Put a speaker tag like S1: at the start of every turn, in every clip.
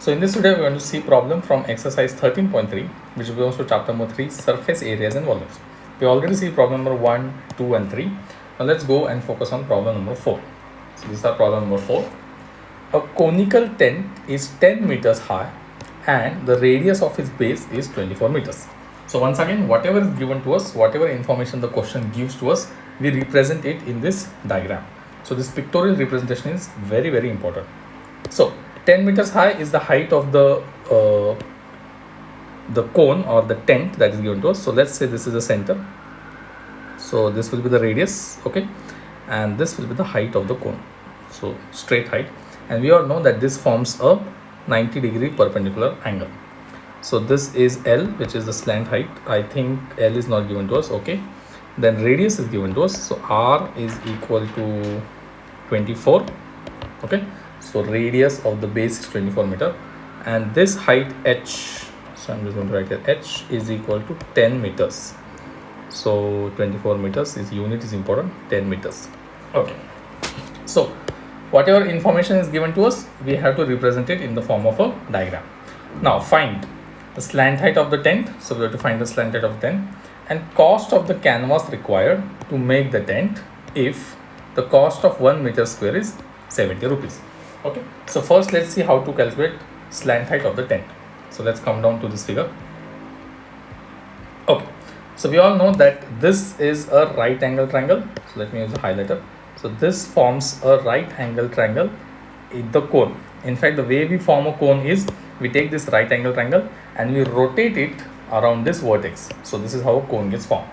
S1: So in this video, we're going to see problem from exercise 13.3, which belongs to chapter number 3, surface areas and volumes. We already see problem number 1, 2 and 3. Now let's go and focus on problem number 4. So this is our problem number 4. A conical tent is 10 meters high and the radius of its base is 24 meters. So once again, whatever is given to us, whatever information the question gives to us, we represent it in this diagram. So this pictorial representation is very, very important. So 10 meters high is the height of the cone or the tent that is given to us. So let's say this is the center. So this will be the radius, okay, and this will be the height of the cone. So straight height, and we all know that this forms a 90-degree perpendicular angle. So this is L, which is the slant height. I think L is not given to us, okay. Then radius is given to us. So R is equal to 24, okay. So radius of the base is 24 meter, and this height H, so I'm just going to write here, H is equal to 10 meters. So 24 meters is unit is important, 10 meters. Okay. So whatever information is given to us, we have to represent it in the form of a diagram. Now find the slant height of the tent. So we have to find the slant height of the tent and cost of the canvas required to make the tent if the cost of 1 meter square is 70 rupees. Okay, so first let's see how to calculate slant height of the tent. So let's come down to this figure. Okay, so we all know that this is a right angle triangle. So let me use a highlighter. So this forms a right angle triangle in the cone. In fact, the way we form a cone is we take this right angle triangle and we rotate it around this vertex. So this is how a cone gets formed.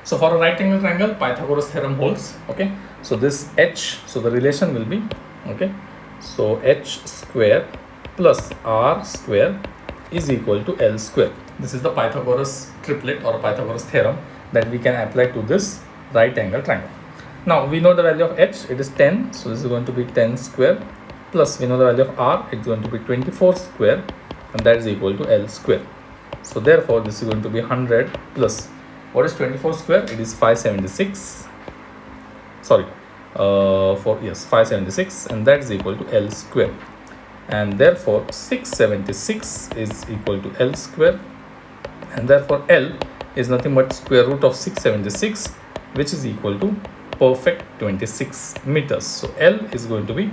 S1: So for a right angle triangle, Pythagoras theorem holds. Okay, so this H, so the relation will be, okay, so H square plus R square is equal to L square. This is the Pythagoras triplet or Pythagoras theorem that we can apply to this right angle triangle. Now we know the value of H, it is 10, so this is going to be 10 square, plus we know the value of R, it's going to be 24 square, and that is equal to L square. So therefore this is going to be 100 plus, what is 24 square? It is 576, sorry, 576, and that is equal to L square, and therefore 676 is equal to L square, and therefore L is nothing but square root of 676, which is equal to perfect 26 meters. So L is going to be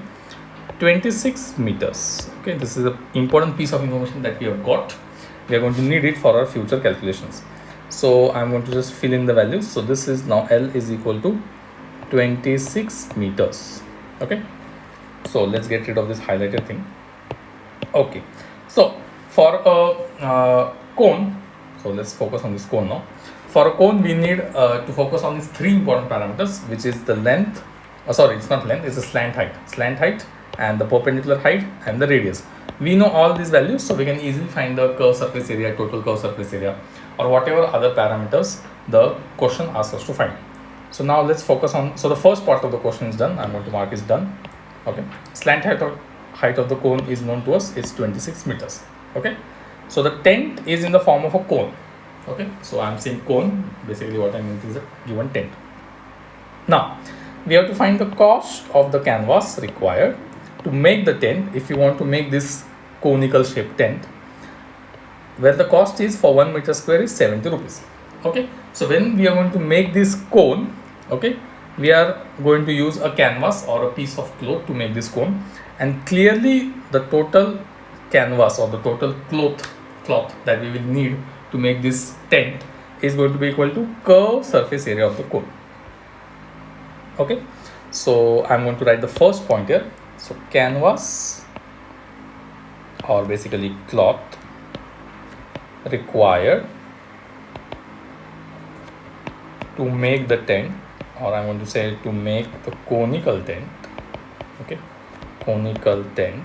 S1: 26 meters. Okay, this is an important piece of information that we have got. We are going to need it for our future calculations. So I'm going to just fill in the values. So this is now L is equal to 26 meters. Okay, so let's get rid of this highlighted thing. Okay, so for a cone, so let's focus on this cone now. For a cone, we need to focus on these three important parameters, which is the length, sorry, it's not length, it's a slant height, and the perpendicular height and the radius. We know all these values, so we can easily find the curved surface area, total curved surface area, or whatever other parameters the question asks us to find. So now let's focus on, so the first part of the question is done. I'm going to mark is done. Okay, slant height of the cone is known to us, it's 26 meters. Okay, so the tent is in the form of a cone. Okay, so I'm saying cone, basically what I mean is a given tent. Now we have to find the cost of the canvas required to make the tent if you want to make this conical shaped tent, where the cost is for 1 meter square is 70 rupees. Okay, so when we are going to make this cone, okay, we are going to use a canvas or a piece of cloth to make this cone, and clearly the total canvas or the total cloth that we will need to make this tent is going to be equal to curved surface area of the cone. Okay, so I'm going to write the first point here. So canvas, or basically cloth, required to make the tent, or I'm going to say to make the conical tent. Okay, conical tent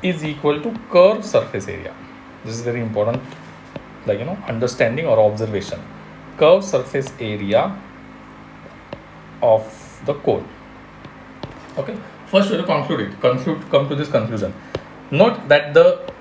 S1: is equal to curved surface area. This is very important, like, you know, understanding or observation. Curved surface area of the cone. Okay, first we have to conclude it, come to this conclusion. Note that the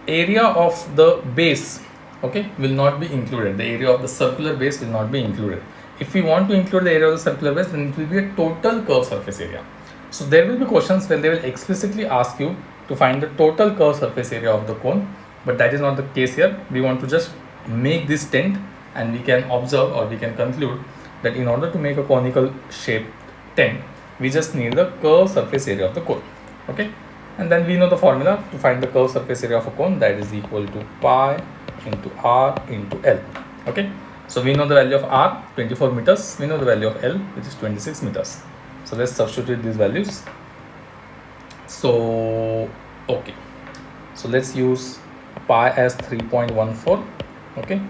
S1: area of the base, okay, will not be included. The area of the circular base will not be included. If we want to include the area of the circular base, then it will be a total curved surface area. So there will be questions where they will explicitly ask you to to find the total curved surface area of the cone, but that is not the case here. We want to just make this tent, and we can observe or we can conclude that in order to make a conical shaped tent, we just need the curved surface area of the cone. Okay, and then we know the formula to find the curved surface area of a cone, that is equal to pi into r into L. Okay, so we know the value of r 24 meters, we know the value of L, which is 26 meters. So let's substitute these values. So okay, so let's use pi as 3.14, okay,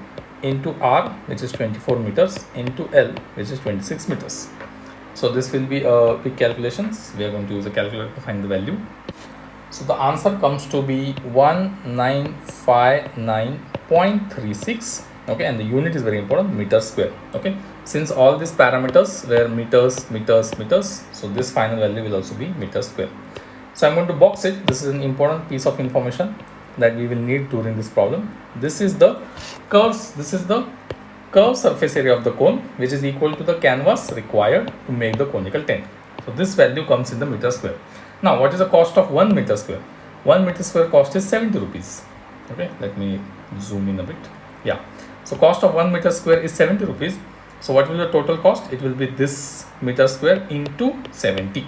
S1: into r, which is 24 meters, into L, which is 26 meters. So this will be quick calculations. We are going to use a calculator to find the value. So the answer comes to be 1959.36. Okay, and the unit is very important, meter square. Okay, since all these parameters were meters, so this final value will also be meter square. So I'm going to box it. This is an important piece of information that we will need during this problem. This is the curves. This is the curved surface area of the cone, which is equal to the canvas required to make the conical tent. So this value comes in the meter square. Now, what is the cost of 1 meter square? 1 meter square cost is 70 rupees. Okay, let me zoom in a bit. Yeah, so cost of 1 meter square is 70 rupees. So what will be the total cost? It will be this meter square into 70,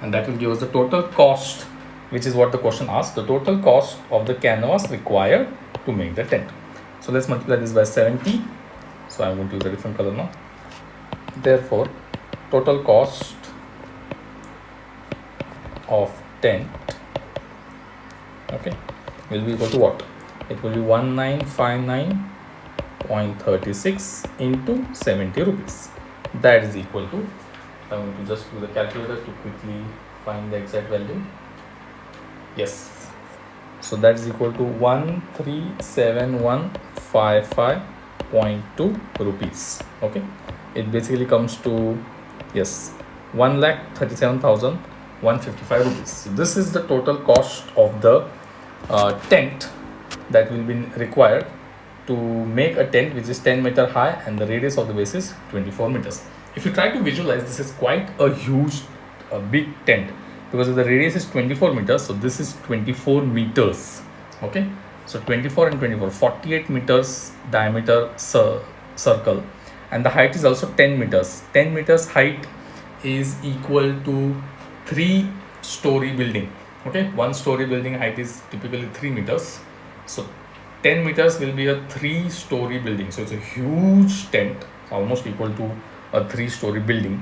S1: and that will give us the total cost, which is what the question asks, the total cost of the canvas required to make the tent. So let's multiply this by 70. So I'm going to use a different color now. Therefore, total cost of tent, okay, will be equal to what? It will be 1959.36 into 70 rupees. That is equal to, I'm going to just use the calculator to quickly find the exact value. Yes, so that is equal to 137155.2 rupees. Okay, it basically comes to, yes, 1,37,155 rupees. So this is the total cost of the tent that will be required to make a tent which is 10 meter high and the radius of the base is 24 meters. If you try to visualize, this is quite a huge, big tent, because the radius is 24 meters. So this is 24 meters. Okay, so 24 and 24, 48 meters diameter circle, and the height is also 10 meters. 10 meters height is equal to 3-story building. Okay, 1-story building height is typically 3 meters. So 10 meters will be a 3-story building. So it's a huge tent, almost equal to a 3-story building.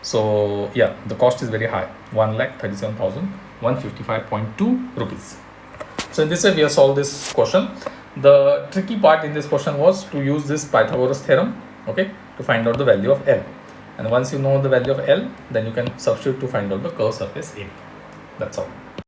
S1: So yeah, the cost is very high, 1,37,155.2 rupees. So in this way we have solved this question. The tricky part in this question was to use this Pythagoras theorem, okay, to find out the value of L. And once you know the value of L, then you can substitute to find out the curved surface area. That's all.